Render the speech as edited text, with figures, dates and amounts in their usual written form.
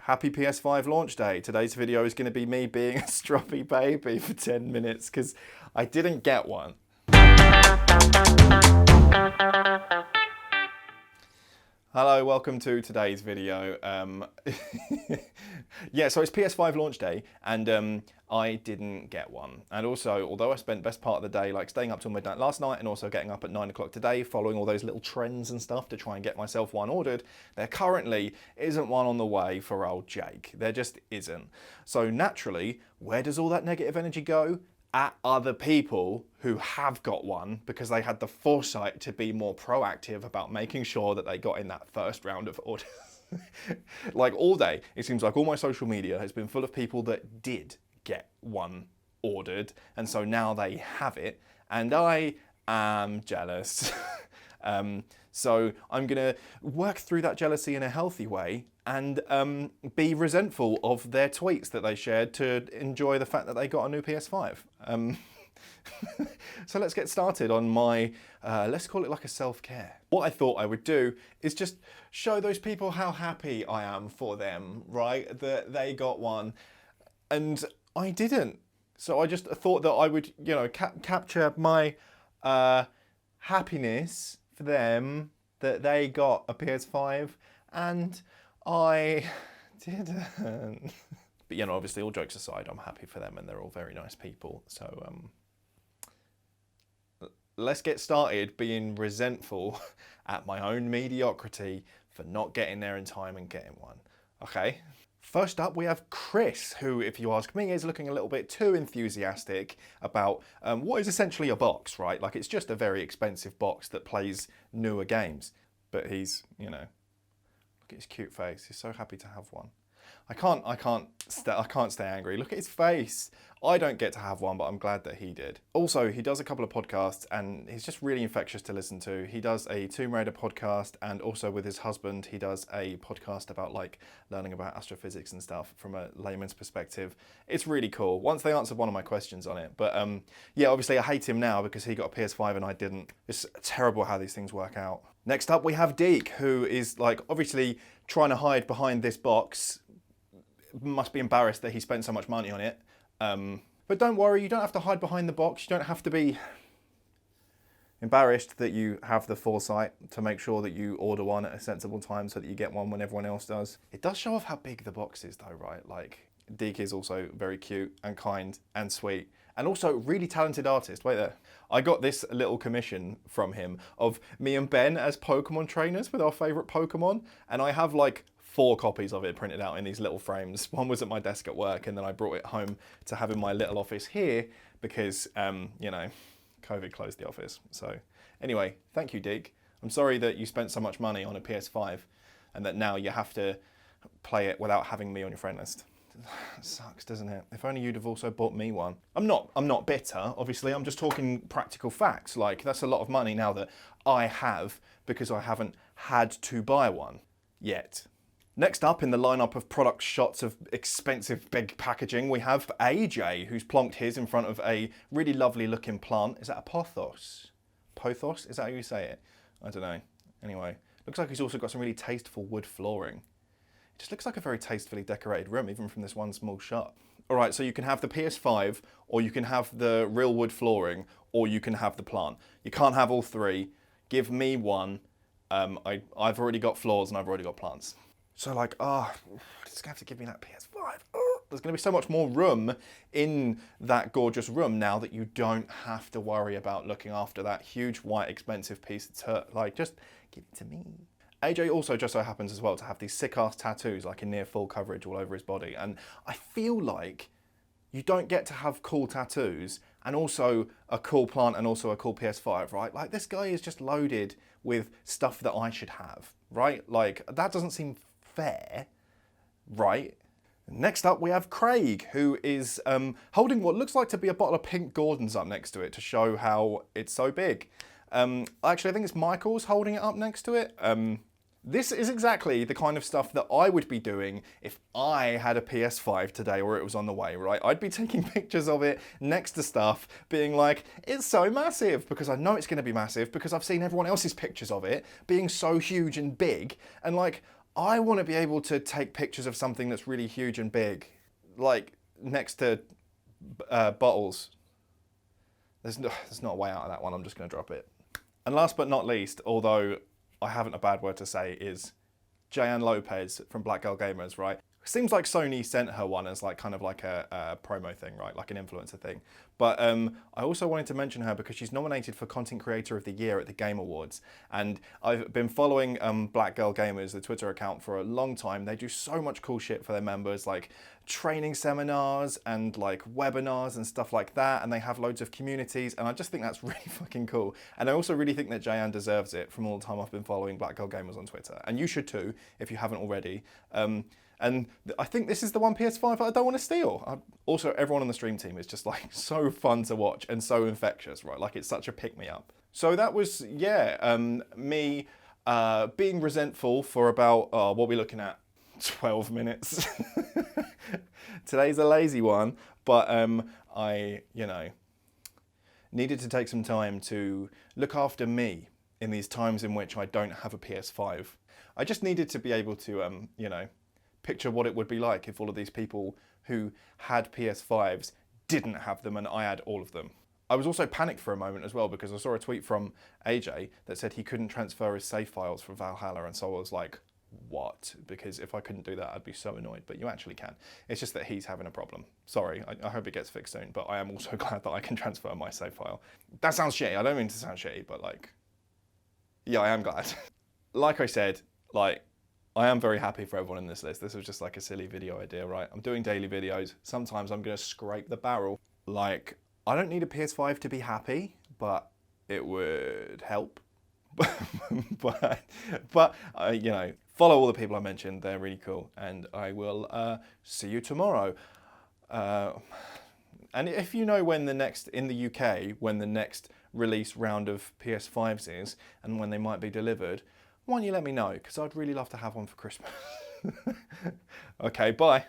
Happy PS5 launch day. Today's video is going to be me being a stroppy baby for 10 minutes because I didn't get one. Hello, welcome to today's video. Yeah, so it's PS5 launch day and I didn't get one. And also, although I spent best part of the day like staying up till midnight last night and also getting up at 9 o'clock today, following all those little trends and stuff to try and get myself one ordered, there currently isn't one on the way for old Jake. There just isn't. So naturally, where does all that negative energy go? At other people who have got one because they had the foresight to be more proactive about making sure that they got in that first round of orders. Like all day, it seems like all my social media has been full of people that did get one ordered, and so now they have it, and I am jealous. So I'm gonna work through that jealousy in a healthy way and be resentful of their tweets that they shared to enjoy the fact that they got a new PS5. So let's get started on my, let's call it like a self-care. What I thought I would do is just show those people how happy I am for them, right? That they got one and I didn't. So I just thought that I would, you know, capture my happiness for them that they got a PS5 and I didn't. But you know, obviously all jokes aside, I'm happy for them and they're all very nice people. So let's get started being resentful at my own mediocrity for not getting there in time and getting one. Okay. First up, we have Chris, who, if you ask me, is looking a little bit too enthusiastic about what is essentially a box, right? Like it's just a very expensive box that plays newer games. But he's, you know, look at his cute face. He's so happy to have one. I can't stay angry. Look at his face. I don't get to have one, but I'm glad that he did. Also, he does a couple of podcasts and he's just really infectious to listen to. He does a Tomb Raider podcast and also with his husband, he does a podcast about like learning about astrophysics and stuff from a layman's perspective. It's really cool. Once they answered one of my questions on it. But yeah, obviously I hate him now because he got a PS5 and I didn't. It's terrible how these things work out. Next up, we have Deke, who is like obviously trying to hide behind this box. Must be embarrassed that he spent so much money on it. But don't worry, you don't have to hide behind the box. You don't have to be embarrassed that you have the foresight to make sure that you order one at a sensible time so that you get one when everyone else does. It does show off how big the box is though, right? Like Deke is also very cute and kind and sweet and also really talented artist. Wait there. I got this little commission from him of me and Ben as Pokemon trainers with our favourite Pokemon, and I have like 4 copies of it printed out in these little frames. One was at my desk at work and then I brought it home to have in my little office here because, you know, COVID closed the office. So anyway, thank you, Deke. I'm sorry that you spent so much money on a PS5 and that now you have to play it without having me on your friend list. It sucks, doesn't it? If only you'd have also bought me one. I'm not bitter, obviously. I'm just talking practical facts. Like that's a lot of money now that I have because I haven't had to buy one yet. Next up in the lineup of product shots of expensive big packaging, we have AJ, who's plonked his in front of a really lovely looking plant. Is that a pothos? Pothos? Is that how you say it? I don't know. Anyway, looks like he's also got some really tasteful wood flooring. It just looks like a very tastefully decorated room, even from this one small shot. All right, so you can have the PS5, or you can have the real wood flooring, or you can have the plant. You can't have all three. Give me one. I've already got floors and I've already got plants. So like, just gonna have to give me that PS5. There's gonna be so much more room in that gorgeous room now that you don't have to worry about looking after that huge white expensive piece of turd. Like, just give it to me. AJ also just so happens as well to have these sick ass tattoos like in near full coverage all over his body. And I feel like you don't get to have cool tattoos and also a cool plant and also a cool PS5, right? Like this guy is just loaded with stuff that I should have, right? Like that doesn't seem fair, right? Next up we have Craig, who is holding what looks like to be a bottle of pink Gordon's up next to it to show how it's so big. Actually I think it's Michael's holding it up next to it. This is exactly the kind of stuff that I would be doing if I had a PS5 today or it was on the way, right? I'd be taking pictures of it next to stuff, being like, it's so massive, because I know it's going to be massive, because I've seen everyone else's pictures of it being so huge and big, and like, I want to be able to take pictures of something that's really huge and big, like next to bottles. There's not a way out of that one, I'm just going to drop it. And last but not least, although I haven't a bad word to say, is Jayann Lopez from Black Girl Gamers, right? Seems like Sony sent her one as like kind of like a promo thing, right? Like an influencer thing. But I also wanted to mention her because she's nominated for Content Creator of the Year at the Game Awards. And I've been following Black Girl Gamers, the Twitter account, for a long time. They do so much cool shit for their members, like training seminars and like webinars and stuff like that. And they have loads of communities. And I just think that's really fucking cool. And I also really think that Jayann deserves it from all the time I've been following Black Girl Gamers on Twitter. And you should too, if you haven't already. And I think this is the one PS5 I don't want to steal. Also, everyone on the stream team is just like so fun to watch and so infectious, right? Like it's such a pick-me-up. So that was, yeah, me being resentful for about, what are we looking at? 12 minutes. Today's a lazy one, but I, you know, needed to take some time to look after me in these times in which I don't have a PS5. I just needed to be able to, you know, picture what it would be like if all of these people who had PS5s didn't have them and I had all of them. I was also panicked for a moment as well because I saw a tweet from AJ that said he couldn't transfer his save files from Valhalla, and so I was like, what? Because if I couldn't do that, I'd be so annoyed, but you actually can. It's just that he's having a problem. Sorry, I hope it gets fixed soon, but I am also glad that I can transfer my save file. That sounds shitty, I don't mean to sound shitty, but like, yeah, I am glad. Like I said, like, I am very happy for everyone in this list. This was just like a silly video idea, right? I'm doing daily videos. Sometimes I'm gonna scrape the barrel. Like, I don't need a PS5 to be happy, but it would help. but you know, follow all the people I mentioned. They're really cool. And I will see you tomorrow. And if you know when the next, in the UK, when the next release round of PS5s is and when they might be delivered, why don't you let me know? Because I'd really love to have one for Christmas. Okay, bye.